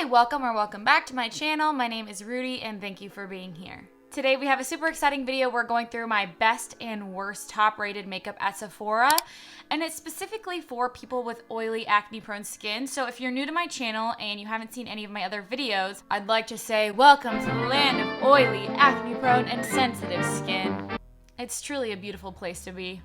Hi, welcome back to my channel. My name is Rudi and thank you for being here. Today we have a super exciting video. We're going through my best and worst top rated makeup at Sephora, and it's specifically for people with oily, acne prone skin. So if you're new to my channel and you haven't seen any of my other videos, I'd like to say welcome to the land of oily, acne prone and sensitive skin. It's truly a beautiful place to be.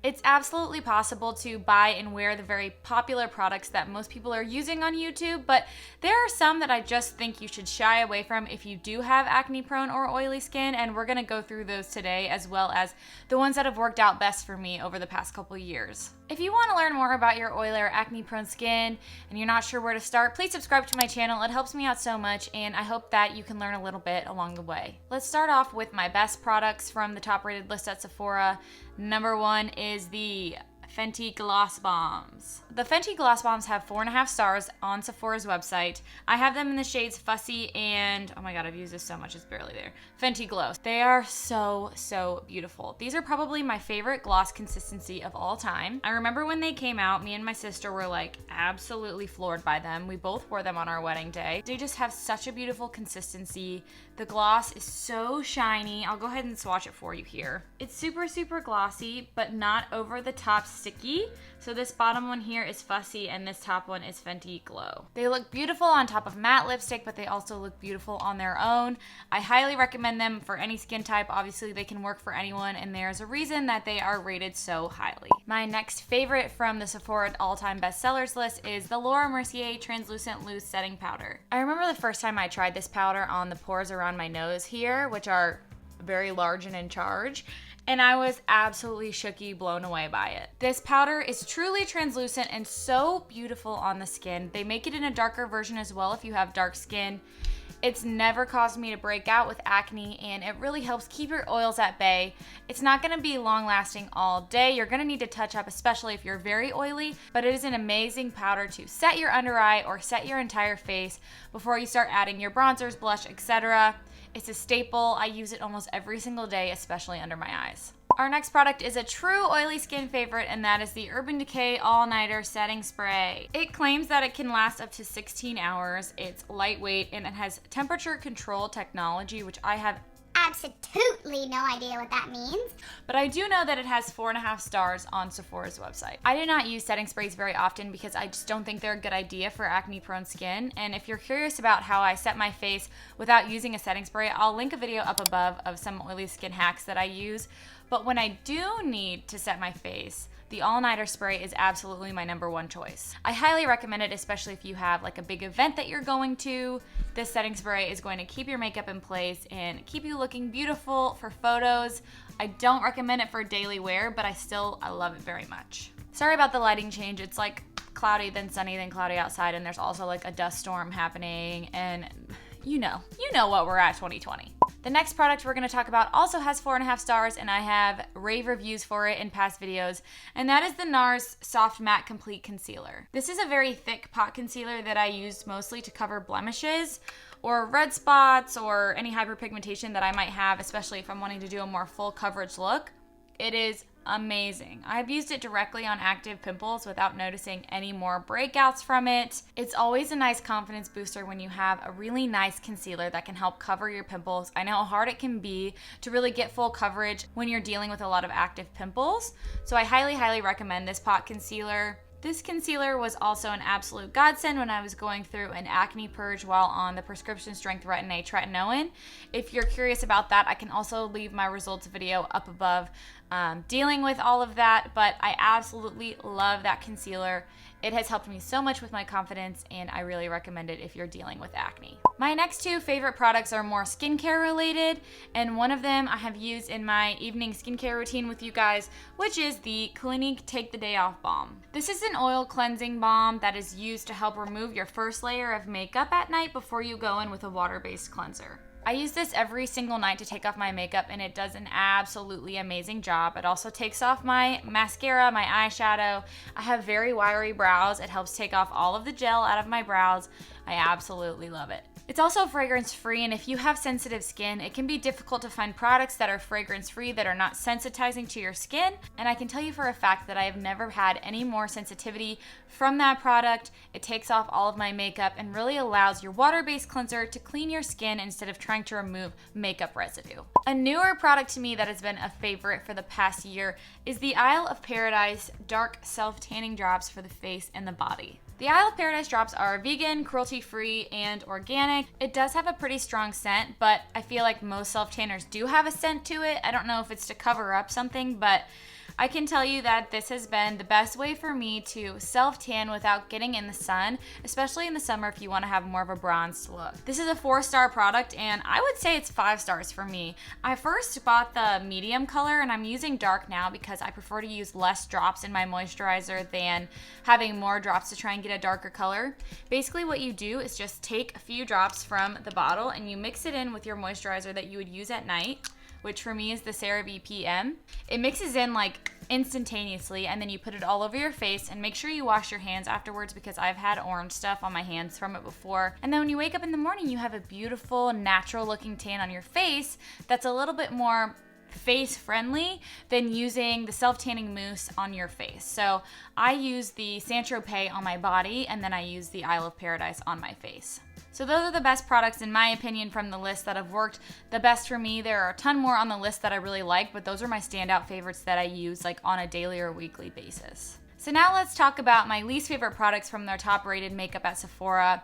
It's absolutely possible to buy and wear the very popular products that most people are using on YouTube, but there are some that I just think you should shy away from if you do have acne prone or oily skin, and we're gonna go through those today, as well as the ones that have worked out best for me over the past couple years. If you want to learn more about your oily or acne prone skin and you're not sure where to start, please subscribe to my channel. It helps me out so much, and I hope that you can learn a little bit along the way. Let's start off with my best products from the top rated list at Sephora. Number one is the Fenty Gloss Bombs. The Fenty Gloss Bombs have 4.5 stars on Sephora's website. I have them in the shades Fussy and, oh my god, I've used this so much, it's barely there, Fenty Glow. They are so beautiful. These are probably my favorite gloss consistency of all time. I remember when they came out, me and my sister were like absolutely floored by them. We both wore them on our wedding day. They just have such a beautiful consistency. The gloss is so shiny. I'll go ahead and swatch it for you here. It's super glossy, but not over the top sticky. So this bottom one here is Fussy and this top one is Fenty Glow. They look beautiful on top of matte lipstick, but they also look beautiful on their own. I highly recommend them for any skin type. Obviously they can work for anyone, and there's a reason that they are rated so highly. My next favorite from the Sephora all-time bestsellers list is the Mercier Translucent Loose Setting Powder. I remember the first time I tried this powder on the pores around my nose here, which are very large and in charge, and I was absolutely shooky blown away by it. This powder is truly translucent and so beautiful on the skin. They make it in a darker version as well if you have dark skin. It's never caused me to break out with acne, and it really helps keep your oils at bay. It's not gonna be long lasting all day. You're gonna need to touch up, especially if you're very oily, but it is an amazing powder to set your under eye or set your entire face before you start adding your bronzers, blush, etc. It's a staple. I use it almost every single day, especially under my eyes. Our next product is a true oily skin favorite, and that is the Urban Decay All-Nighter Setting Spray. It claims that it can last up to 16 hours. It's lightweight and it has temperature control technology, which I have absolutely no idea what that means. But I do know that it has 4.5 stars on Sephora's website. I do not use setting sprays very often because I just don't think they're a good idea for acne prone skin. And if you're curious about how I set my face without using a setting spray, I'll link a video up above of some oily skin hacks that I use. But when I do need to set my face, the all-nighter spray is absolutely my number one choice. I highly recommend it, especially if you have like a big event that you're going to. This setting spray is going to keep your makeup in place and keep you looking beautiful for photos. I don't recommend it for daily wear, but I love it very much. Sorry about the lighting change. It's like cloudy, then sunny, then cloudy outside, and there's also like a dust storm happening, and you know what we're at 2020. The next product we're going to talk about also has 4.5 stars, and I have rave reviews for it in past videos, and that is the NARS Soft Matte Complete Concealer. This is a very thick pot concealer that I use mostly to cover blemishes or red spots or any hyperpigmentation that I might have, especially if I'm wanting to do a more full coverage look. It is amazing. I've used it directly on active pimples without noticing any more breakouts from it. It's always a nice confidence booster when you have a really nice concealer that can help cover your pimples. I know how hard it can be to really get full coverage when you're dealing with a lot of active pimples. So I highly recommend this pot concealer. This concealer was also an absolute godsend when I was going through an acne purge while on the prescription strength Retin-A tretinoin. If you're curious about that, I can also leave my results video up above dealing with all of that, but I absolutely love that concealer. It has helped me so much with my confidence, and I really recommend it if you're dealing with acne. My next two favorite products are more skincare related, and one of them I have used in my evening skincare routine with you guys, which is the Clinique Take the Day Off Balm. This is an oil cleansing balm that is used to help remove your first layer of makeup at night before you go in with a water-based cleanser. I use this every single night to take off my makeup, and it does an absolutely amazing job. It also takes off my mascara, my eyeshadow. I have very wiry brows. It helps take off all of the gel out of my brows. I absolutely love it. It's also fragrance free, and if you have sensitive skin, it can be difficult to find products that are fragrance free that are not sensitizing to your skin. And I can tell you for a fact that I have never had any more sensitivity from that product. It takes off all of my makeup and really allows your water-based cleanser to clean your skin instead of trying to remove makeup residue. A newer product to me that has been a favorite for the past year is the Isle of Paradise Dark Self-Tanning Drops for the face and the body. The Isle of Paradise drops are vegan, cruelty-free, and organic. It does have a pretty strong scent, but I feel like most self-tanners do have a scent to it. I don't know if it's to cover up something, but I can tell you that this has been the best way for me to self-tan without getting in the sun, especially in the summer if you want to have more of a bronzed look. This is a 4-star product, and I would say it's 5 stars for me. I first bought the medium color, and I'm using dark now because I prefer to use less drops in my moisturizer than having more drops to try and get a darker color. Basically what you do is just take a few drops from the bottle and you mix it in with your moisturizer that you would use at night, which for me is the CeraVe PM. It mixes in like instantaneously, and then you put it all over your face, and make sure you wash your hands afterwards because I've had orange stuff on my hands from it before. And then when you wake up in the morning, you have a beautiful natural looking tan on your face that's a little bit more face friendly than using the self-tanning mousse on your face. So I use the Saint Tropez on my body, and then I use the Isle of Paradise on my face. So those are the best products in my opinion from the list that have worked the best for me. There are a ton more on the list that I really like, but those are my standout favorites that I use like on a daily or weekly basis. So now let's talk about my least favorite products from their top rated makeup at Sephora.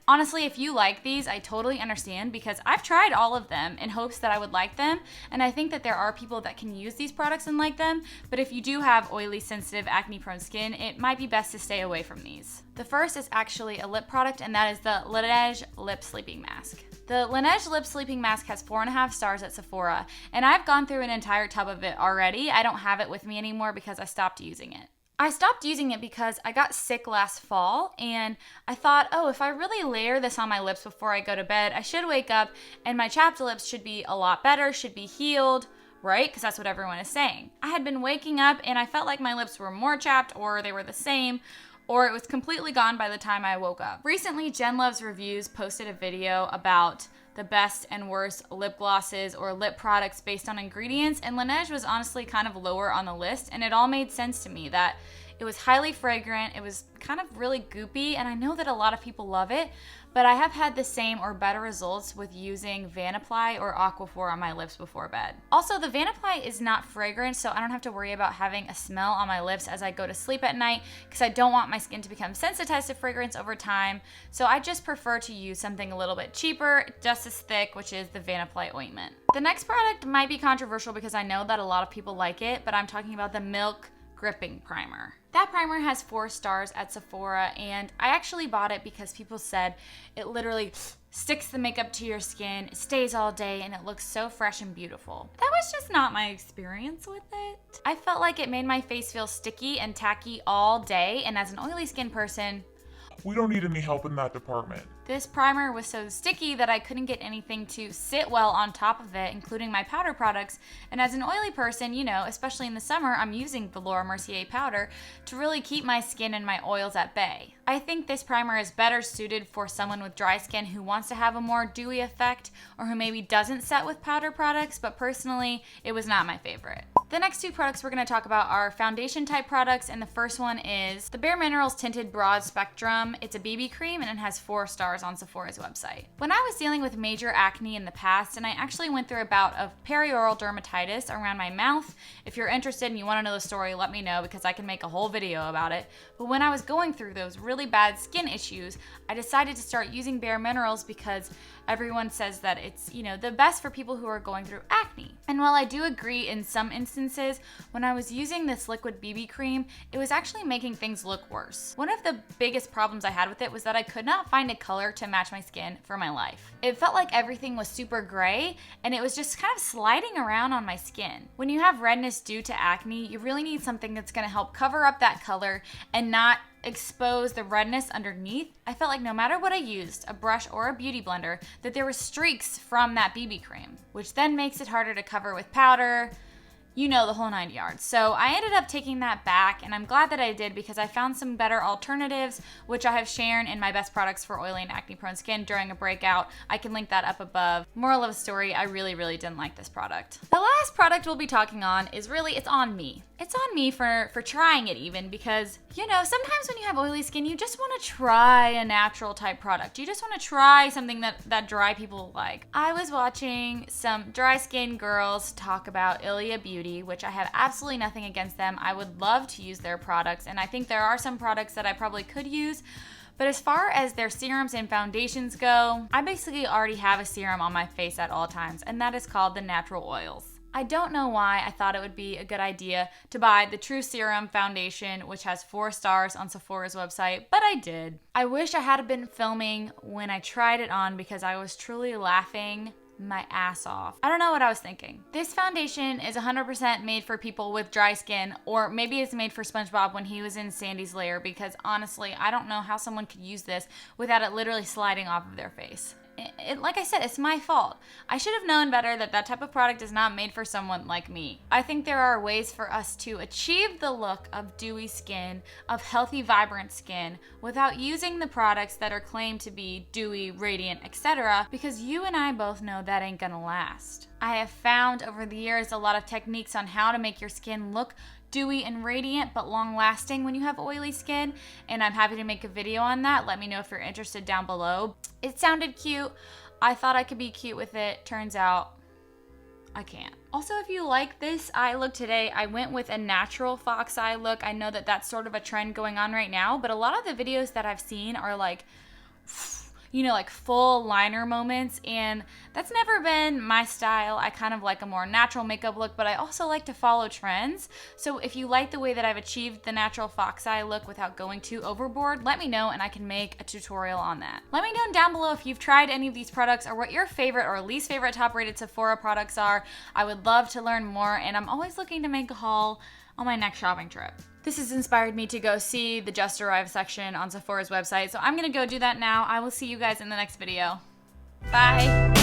Honestly, if you like these, I totally understand because I've tried all of them in hopes that I would like them, and I think that there are people that can use these products and like them, but if you do have oily, sensitive, acne-prone skin, it might be best to stay away from these. The first is actually a lip product, and that is the Laniege Lip Sleeping Mask. The Laniege Lip Sleeping Mask has 4.5 stars at Sephora, and I've gone through an entire tub of it already. I don't have it with me anymore because I stopped using it. I stopped using it because I got sick last fall, and I thought, oh, if I really layer this on my lips before I go to bed, I should wake up and my chapped lips should be a lot better, should be healed, right? Because that's what everyone is saying. I had been waking up and I felt like my lips were more chapped, or they were the same, or it was completely gone by the time I woke up. Recently, Jen Loves Reviews posted a video about the best and worst lip glosses or lip products based on ingredients, and Laniege was honestly kind of lower on the list, and it all made sense to me that it was highly fragrant, it was kind of really goopy, and I know that a lot of people love it, but I have had the same or better results with using Vanapply or Aquaphor on my lips before bed. Also, the Vanapply is not fragrant, so I don't have to worry about having a smell on my lips as I go to sleep at night because I don't want my skin to become sensitized to fragrance over time, so I just prefer to use something a little bit cheaper, just as thick, which is the Vanapply ointment. The next product might be controversial because I know that a lot of people like it, but I'm talking about the Milk Gripping Primer. That primer has 4 stars at Sephora, and I actually bought it because people said it literally sticks the makeup to your skin, it stays all day, and it looks so fresh and beautiful. That was just not my experience with it. I felt like it made my face feel sticky and tacky all day, and as an oily skin person, we don't need any help in that department. This primer was so sticky that I couldn't get anything to sit well on top of it, including my powder products. And as an oily person, you know, especially in the summer, I'm using the Mercier powder to really keep my skin and my oils at bay. I think this primer is better suited for someone with dry skin who wants to have a more dewy effect or who maybe doesn't set with powder products, but personally, it was not my favorite. The next 2 products we're going to talk about are foundation type products, and the first one is the Bareminerals Tinted Broad Spectrum. It's a BB cream and it has 4 stars on Sephora's website. When I was dealing with major acne in the past, and I actually went through a bout of perioral dermatitis around my mouth. If you're interested and you want to know the story, let me know because I can make a whole video about it. But when I was going through those really bad skin issues, I decided to start using Bareminerals because everyone says that it's, you know, the best for people who are going through acne. And while I do agree in some instances, when I was using this liquid BB cream, it was actually making things look worse. One of the biggest problems I had with it was that I could not find a color to match my skin for my life. It felt like everything was super gray and it was just kind of sliding around on my skin. When you have redness due to acne, you really need something that's going to help cover up that color and not expose the redness underneath. I felt like no matter what I used, a brush or a beauty blender, that there were streaks from that BB cream, which then makes it harder to cover with powder. you know, the whole 9 yards. So I ended up taking that back, and I'm glad that I did because I found some better alternatives, which I have shared in my best products for oily and acne prone skin during a breakout. I can link that up above. Moral of the story, I really didn't like this product. The last product we'll be talking on is really, it's on me. It's on me for trying it even because, you know, sometimes when you have oily skin, you just want to try a natural type product. You just want to try something that dry people like. I was watching some dry skin girls talk about Ilia Beauty, which I have absolutely nothing against them. I would love to use their products, and I think there are some products that I probably could use. But as far as their serums and foundations go, I basically already have a serum on my face at all times, and that is called the Natural Oils. I don't know why I thought it would be a good idea to buy the True Serum foundation, which has 4 stars on Sephora's website, but I did. I wish I had been filming when I tried it on because I was truly laughing my ass off. I don't know what I was thinking. This foundation is 100% made for people with dry skin, or maybe it's made for SpongeBob when he was in Sandy's lair, because honestly, I don't know how someone could use this without it literally sliding off of their face. Like I said, it's my fault. I should have known better that type of product is not made for someone like me. I think there are ways for us to achieve the look of dewy skin, of healthy, vibrant skin, without using the products that are claimed to be dewy, radiant, etc., because you and I both know that ain't gonna last. I have found over the years a lot of techniques on how to make your skin look dewy and radiant but long lasting when you have oily skin, and I'm happy to make a video on that. Let me know if you're interested down below. It sounded cute. I thought I could be cute with it. Turns out I can't. Also, if you like this eye look today, I went with a natural fox eye look. I know that that's sort of a trend going on right now, but a lot of the videos that I've seen are like, you know, like full liner moments, and that's never been my style. I kind of like a more natural makeup look, but I also like to follow trends. So if you like the way that I've achieved the natural fox eye look without going too overboard, let me know and I can make a tutorial on that. Let me know down below if you've tried any of these products or what your favorite or least favorite top rated Sephora products are. I would love to learn more, and I'm always looking to make a haul on my next shopping trip. This has inspired me to go see the Just Arrived section on Sephora's website, so I'm gonna go do that now. I will see you guys in the next video. Bye.